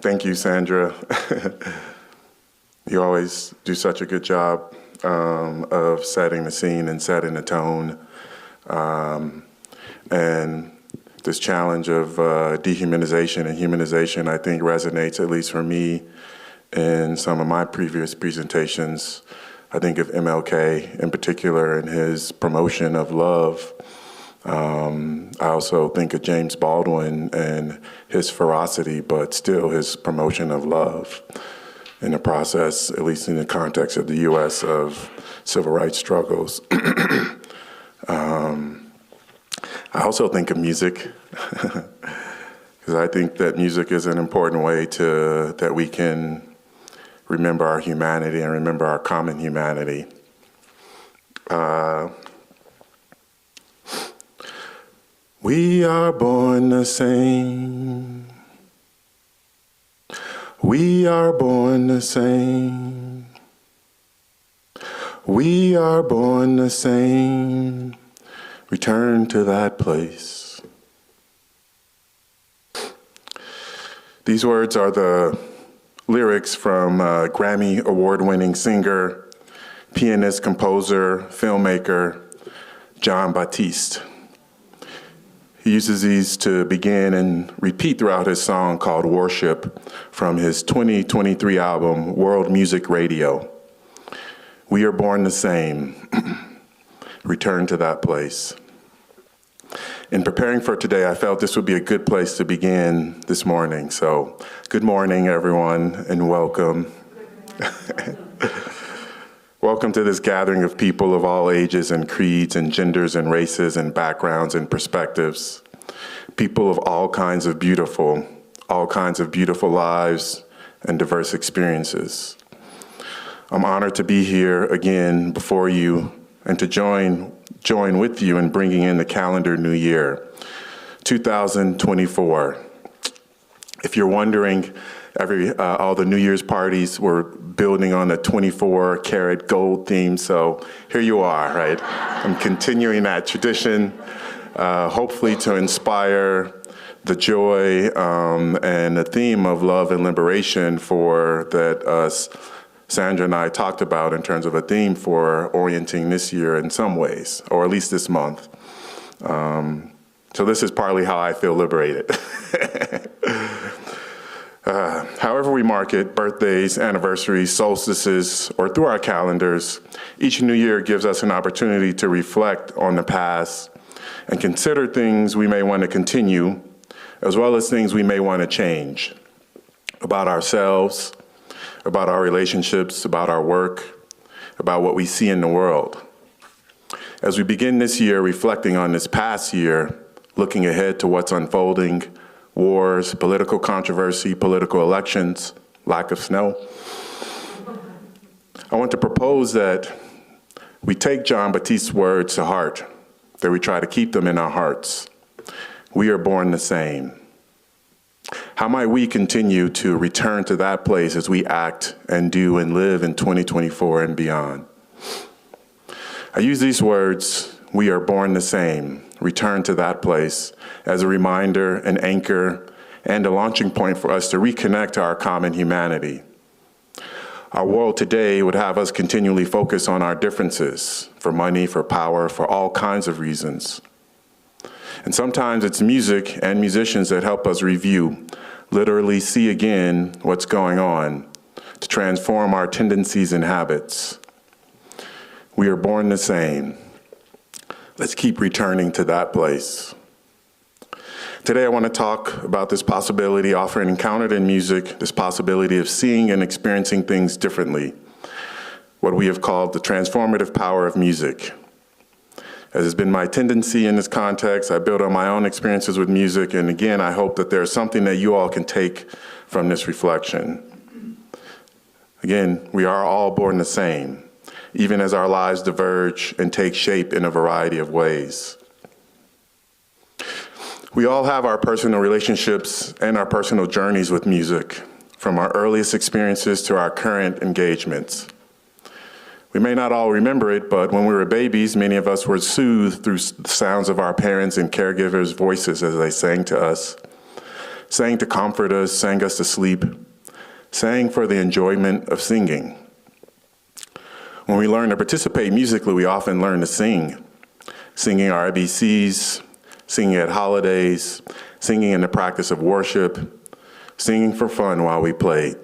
Thank you, Sandra. You always do such a good job of setting the scene and setting the tone. And this challenge of dehumanization and humanization, I think, resonates, at least for me, in some of my previous presentations. I think of MLK in particular and his promotion of love. I also think of James Baldwin and his ferocity, but still his promotion of love in the process, at least in the context of the U.S., of civil rights struggles. I also think of music, because I think that music is an important way that we can remember our humanity and remember our common humanity. We are born the same. We are born the same. We are born the same. Return to that place. These words are the lyrics from Grammy award-winning singer, pianist, composer, filmmaker, Jon Batiste. He uses these to begin and repeat throughout his song called Worship from his 2023 album, World Music Radio. We are born the same. Return to that place. In preparing for today, I felt this would be a good place to begin this morning. So, good morning, everyone, and welcome. Welcome to this gathering of people of all ages and creeds and genders and races and backgrounds and perspectives. People of all kinds of beautiful lives and diverse experiences. I'm honored to be here again before you and to join with you in bringing in the calendar new year, 2024. If you're wondering, all the New Year's parties were building on a 24-karat gold theme, so here you are, right? I'm continuing that tradition, hopefully to inspire the joy and the theme of love and liberation that Sandra and I talked about in terms of a theme for orienting this year in some ways, or at least this month. So this is partly how I feel liberated. However we mark it, birthdays, anniversaries, solstices, or through our calendars, each new year gives us an opportunity to reflect on the past and consider things we may want to continue, as well as things we may want to change about ourselves, about our relationships, about our work, about what we see in the world. As we begin this year reflecting on this past year, looking ahead to what's unfolding, wars, political controversy, political elections, lack of snow, I want to propose that we take Jon Batiste's words to heart, that we try to keep them in our hearts. We are born the same. How might we continue to return to that place as we act and do and live in 2024 and beyond? I use these words, we are born the same, return to that place, as a reminder, an anchor, and a launching point for us to reconnect to our common humanity. Our world today would have us continually focus on our differences, for money, for power, for all kinds of reasons. And sometimes it's music and musicians that help us review, literally see again what's going on, to transform our tendencies and habits. We are born the same. Let's keep returning to that place. Today I want to talk about this possibility often encountered in music, this possibility of seeing and experiencing things differently, what we have called the transformative power of music. As has been my tendency in this context, I build on my own experiences with music, and again, I hope that there's something that you all can take from this reflection. Again, we are all born the same, even as our lives diverge and take shape in a variety of ways. We all have our personal relationships and our personal journeys with music, from our earliest experiences to our current engagements. We may not all remember it, but when we were babies, many of us were soothed through the sounds of our parents' and caregivers' voices as they sang to us. sang to comfort us, sang us to sleep, sang for the enjoyment of singing. When we learn to participate musically, we often learn to sing, singing our ABCs, singing at holidays, singing in the practice of worship, singing for fun while we played.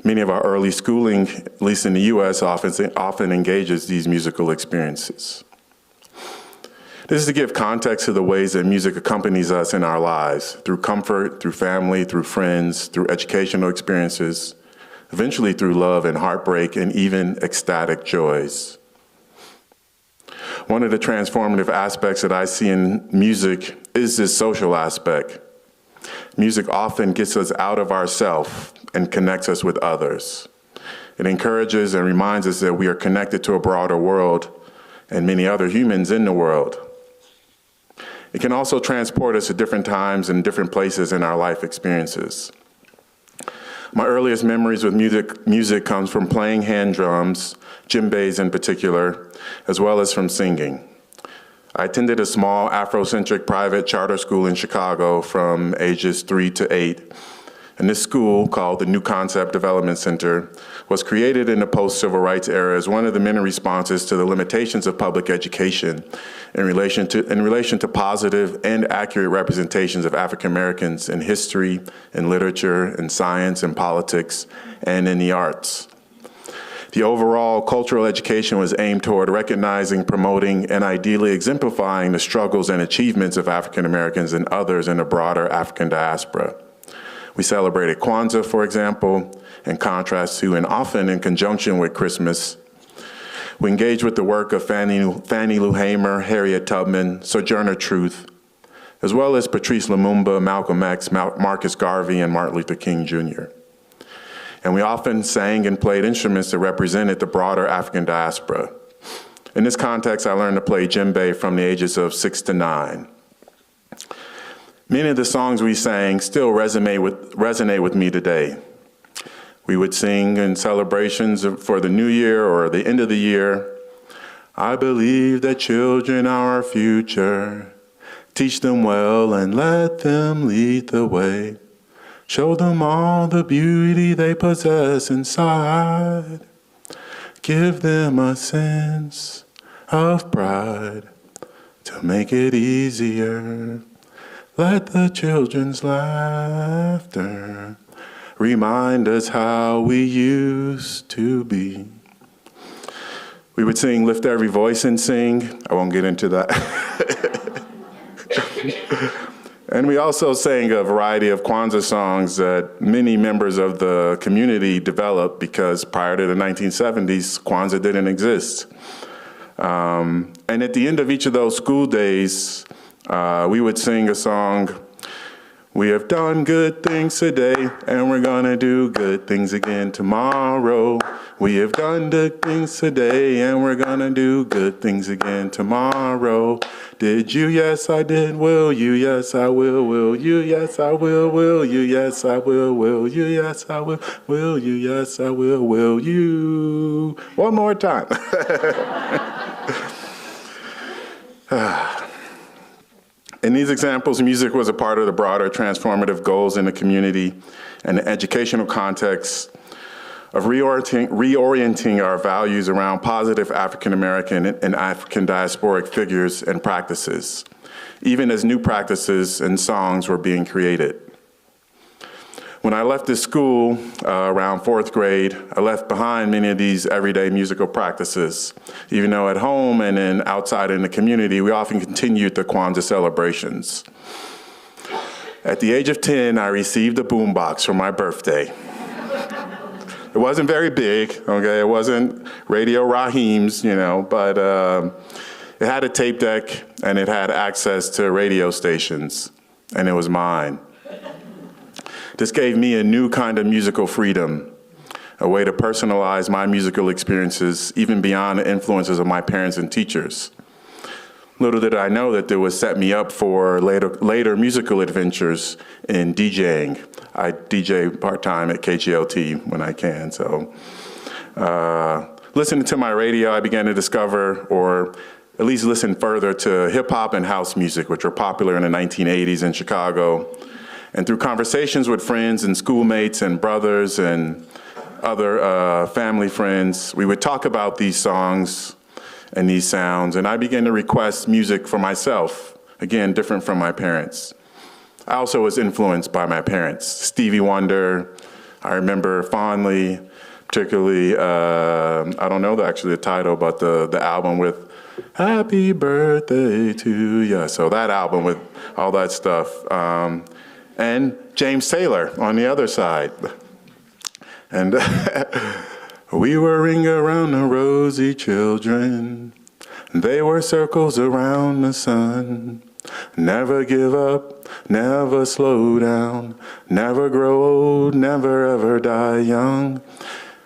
Many of our early schooling, at least in the U.S., often engages these musical experiences. This is to give context to the ways that music accompanies us in our lives, through comfort, through family, through friends, through educational experiences, eventually through love and heartbreak, and even ecstatic joys. One of the transformative aspects that I see in music is this social aspect. Music often gets us out of ourselves and connects us with others. It encourages and reminds us that we are connected to a broader world and many other humans in the world. It can also transport us to different times and different places in our life experiences. My earliest memories with music comes from playing hand drums, djembes in particular, as well as from singing. I attended a small Afrocentric private charter school in Chicago from ages 3 to 8. And this school, called the New Concept Development Center, was created in the post-civil rights era as one of the many responses to the limitations of public education in relation to positive and accurate representations of African Americans in history, in literature, in science, in politics, and in the arts. The overall cultural education was aimed toward recognizing, promoting, and ideally exemplifying the struggles and achievements of African Americans and others in the broader African diaspora. We celebrated Kwanzaa, for example, in contrast to and often in conjunction with Christmas. We engaged with the work of Fannie Lou Hamer, Harriet Tubman, Sojourner Truth, as well as Patrice Lumumba, Malcolm X, Marcus Garvey, and Martin Luther King Jr. And we often sang and played instruments that represented the broader African diaspora. In this context, I learned to play djembe from the ages of 6 to 9. Many of the songs we sang still resonate with me today. We would sing in celebrations for the new year or the end of the year. I believe that children are our future. Teach them well and let them lead the way. Show them all the beauty they possess inside. Give them a sense of pride to make it easier. Let the children's laughter remind us how we used to be. We would sing Lift Every Voice and Sing. I won't get into that. And we also sang a variety of Kwanzaa songs that many members of the community developed because prior to the 1970s, Kwanzaa didn't exist. And at the end of each of those school days, we would sing a song, we have done good things today, and we're gonna do good things again tomorrow. We have done good things today, and we're gonna do good things again tomorrow. Did you? Yes, I did. Will you? Yes, I will. Will you? Yes, I will. Will you? Yes, I will. Will you? Yes, I will. Will you? Yes, I will. Will you? One more time. In these examples, music was a part of the broader transformative goals in the community and the educational context of reorienting our values around positive African American and African diasporic figures and practices, even as new practices and songs were being created. When I left this school around 4th grade, I left behind many of these everyday musical practices, even though at home and then outside in the community, we often continued the Kwanzaa celebrations. At the age of 10, I received a boombox for my birthday. It wasn't very big, okay? It wasn't Radio Raheem's, but it had a tape deck and it had access to radio stations, and it was mine. This gave me a new kind of musical freedom, a way to personalize my musical experiences even beyond the influences of my parents and teachers. Little did I know that it would set me up for later musical adventures in DJing. I DJ part-time at KGLT when I can, so listening to my radio, I began to discover or at least listen further to hip hop and house music, which were popular in the 1980s in Chicago. And through conversations with friends and schoolmates and brothers and other family friends, we would talk about these songs and these sounds, and I began to request music for myself, again, different from my parents. I also was influenced by my parents. Stevie Wonder, I remember fondly, particularly, I don't know actually the title, but the album with Happy Birthday to Ya. So that album with all that stuff. And James Taylor on the other side. And we were ring around the rosy children. They were circles around the sun. Never give up, never slow down, never grow old, never ever die young.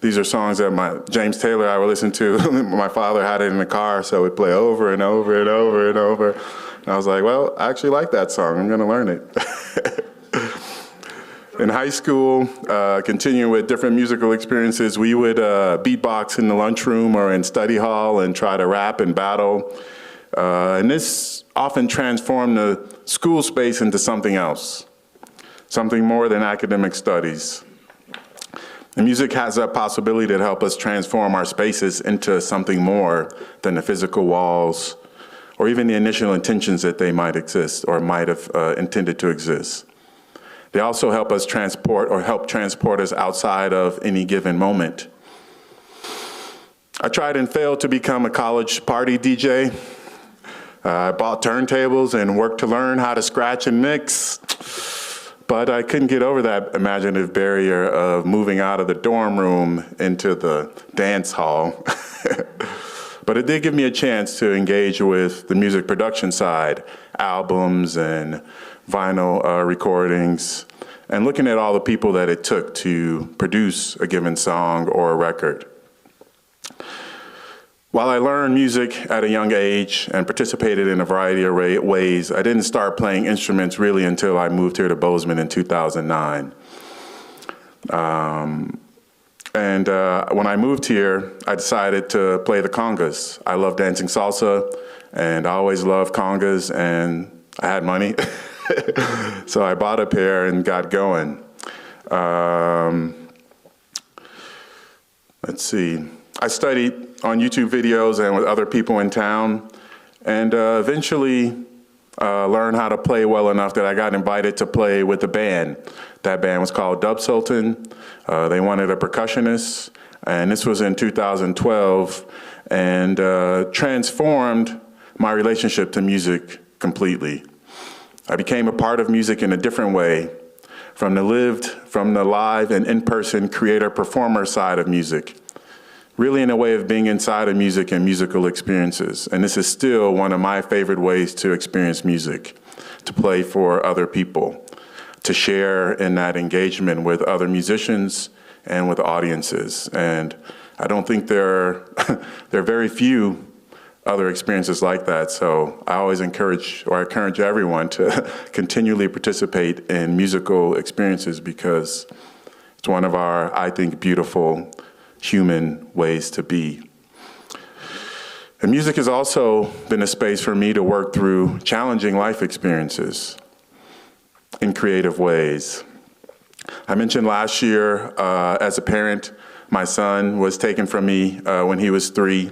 These are songs that James Taylor I would listen to. My father had it in the car, so we'd play over and over and over and over. And I was like, well, I actually like that song. I'm gonna learn it. In high school, continuing with different musical experiences, we would beatbox in the lunchroom or in study hall and try to rap and battle. And this often transformed the school space into something else, something more than academic studies. And music has that possibility to help us transform our spaces into something more than the physical walls or even the initial intentions that they might exist or might have intended to exist. They also help us transport us outside of any given moment. I tried and failed to become a college party DJ. I bought turntables and worked to learn how to scratch and mix, but I couldn't get over that imaginative barrier of moving out of the dorm room into the dance hall. But it did give me a chance to engage with the music production side, albums and vinyl recordings, and looking at all the people that it took to produce a given song or a record. While I learned music at a young age and participated in a variety of ways, I didn't start playing instruments really until I moved here to Bozeman in 2009. When I moved here, I decided to play the congas. I love dancing salsa, and I always loved congas, and I had money. So I bought a pair and got going. Let's see. I studied on YouTube videos and with other people in town, and eventually learned how to play well enough that I got invited to play with the band. That band was called Dub Sultan. They wanted a percussionist, and this was in 2012, and transformed my relationship to music completely. I became a part of music in a different way, from the live and in-person creator-performer side of music, really in a way of being inside of music and musical experiences. And this is still one of my favorite ways to experience music, to play for other people, to share in that engagement with other musicians and with audiences. And I don't think there are very few other experiences like that. So I always encourage everyone to continually participate in musical experiences because it's one of our, I think, beautiful human ways to be. And music has also been a space for me to work through challenging life experiences in creative ways. I mentioned last year, as a parent, my son was taken from me when he was 3.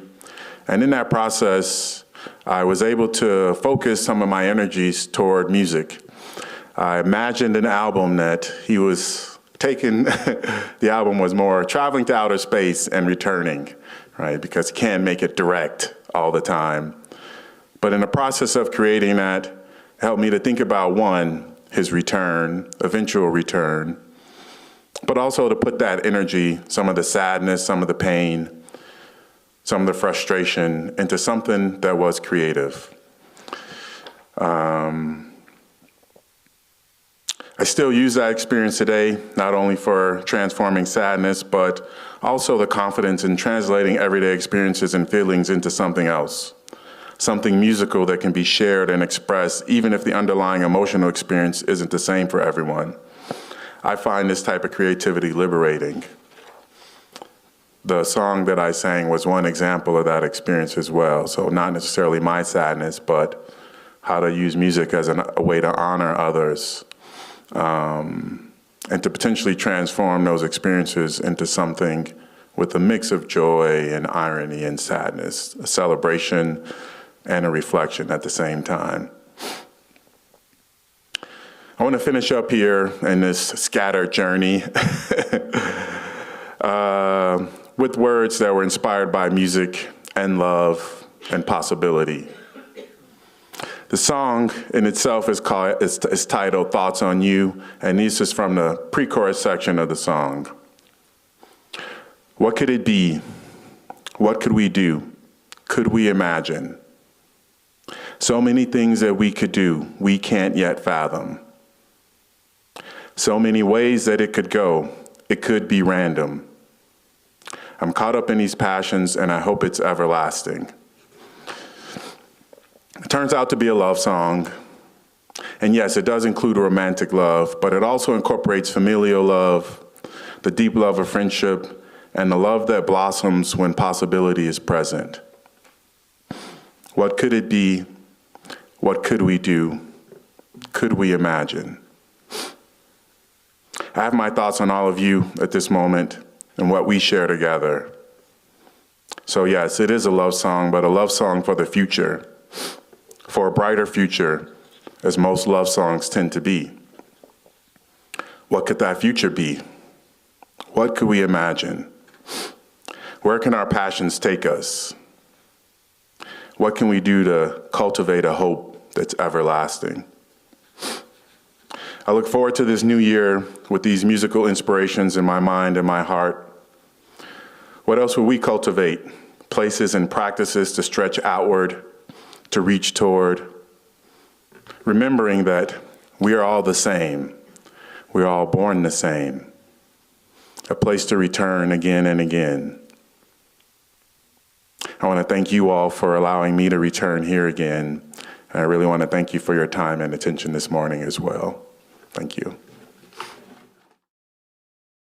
And in that process, I was able to focus some of my energies toward music. I imagined an album that he was taking, the album was more traveling to outer space and returning, right? Because you can't make it direct all the time. But in the process of creating that, it helped me to think about, one, his return, eventual return, but also to put that energy, some of the sadness, some of the pain, some of the frustration into something that was creative. I still use that experience today, not only for transforming sadness, but also the confidence in translating everyday experiences and feelings into something else, something musical that can be shared and expressed, even if the underlying emotional experience isn't the same for everyone. I find this type of creativity liberating. the song that I sang was one example of that experience as well. So not necessarily my sadness, but how to use music as a way to honor others, and to potentially transform those experiences into something with a mix of joy and irony and sadness, a celebration and a reflection at the same time. I want to finish up here in this scattered journey with words that were inspired by music and love and possibility. The song in itself is titled Thoughts on You, and this is from the pre-chorus section of the song. What could it be? What could we do? Could we imagine? So many things that we could do, we can't yet fathom. So many ways that it could go, it could be random. I'm caught up in these passions, and I hope it's everlasting. It turns out to be a love song. And yes, it does include romantic love, but it also incorporates familial love, the deep love of friendship, and the love that blossoms when possibility is present. What could it be? What could we do? Could we imagine? I have my thoughts on all of you at this moment and what we share together. So yes, it is a love song, but a love song for the future, for a brighter future, as most love songs tend to be. What could that future be? What could we imagine? Where can our passions take us? What can we do to cultivate a hope that's everlasting? I look forward to this new year with these musical inspirations in my mind and my heart. What else will we cultivate? Places and practices to stretch outward, to reach toward, remembering that we are all the same. We're all born the same. A place to return again and again. I want to thank you all for allowing me to return here again. And I really want to thank you for your time and attention this morning as well. Thank you.